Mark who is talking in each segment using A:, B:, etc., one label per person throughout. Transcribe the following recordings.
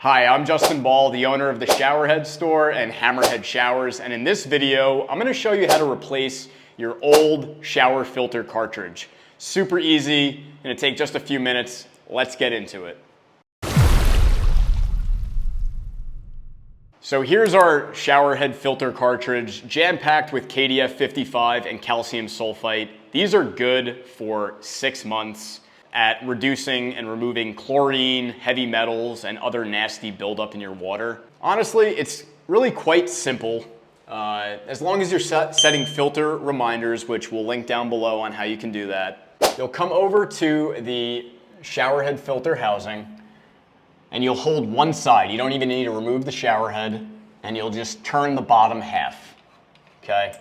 A: Hi, I'm Justin Ball, the owner of the Showerhead store and HammerHead Showers, and in this video, I'm going to show you how to replace your old shower filter cartridge. Super easy, going to take just a few minutes. Let's get into it. So here's our Showerhead filter cartridge, jam-packed with KDF 55 and calcium sulfite. These are good for 6 months at reducing and removing chlorine, heavy metals, and other nasty buildup in your water. Honestly, it's really quite simple. As long as you're setting filter reminders, which we'll link down below on how you can do that. You'll come over to the showerhead filter housing, and you'll hold one side. You don't even need to remove the showerhead, and you'll just turn the bottom half, okay?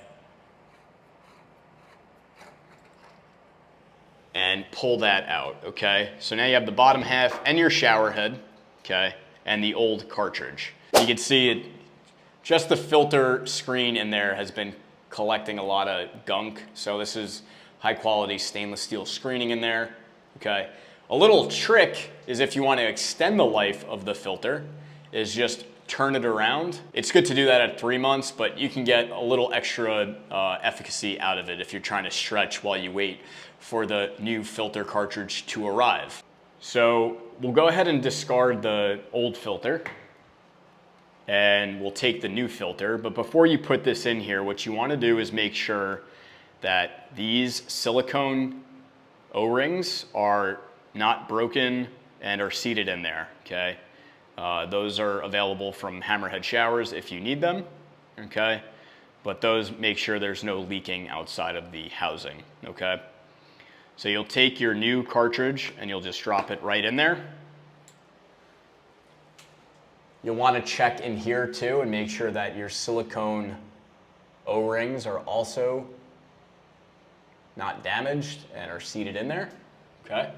A: And pull that out, okay? So now you have the bottom half and your shower head, okay? And the old cartridge. You can see it, just the filter screen in there has been collecting a lot of gunk. So this is high quality stainless steel screening in there, okay? A little trick is if you want to extend the life of the filter is just turn it around. It's good to do that at 3 months, but you can get a little extra efficacy out of it if you're trying to stretch while you wait for the new filter cartridge to arrive. So we'll go ahead and discard the old filter and we'll take the new filter. But before you put this in here, what you want to do is make sure that these silicone O-rings are not broken and are seated in there, okay? Those are available from HammerHead Showers if you need them, okay? But those make sure there's no leaking outside of the housing, okay? So you'll take your new cartridge and you'll just drop it right in there. You'll want to check in here too and make sure that your silicone O-rings are also not damaged and are seated in there, okay?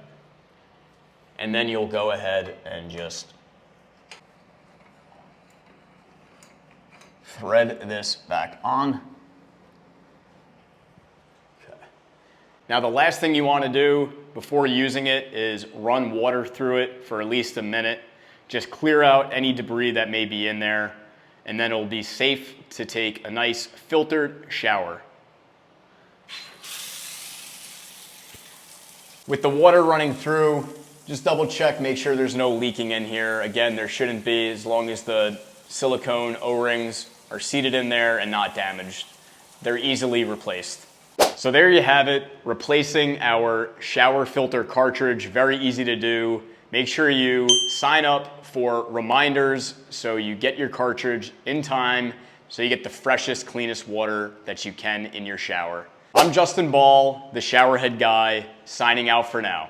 A: And then you'll go ahead and just thread this back on. Okay. Now the last thing you want to do before using it is run water through it for at least a minute. Just clear out any debris that may be in there, and then it'll be safe to take a nice filtered shower. With the water running through, just double check, make sure there's no leaking in here. Again, there shouldn't be as long as the silicone O-rings are seated in there and not damaged. They're easily replaced. So there you have it, replacing our shower filter cartridge. Very easy to do. Make sure you sign up for reminders so you get your cartridge in time so you get the freshest, cleanest water that you can in your shower. I'm Justin Ball, the Showerhead guy, signing out for now.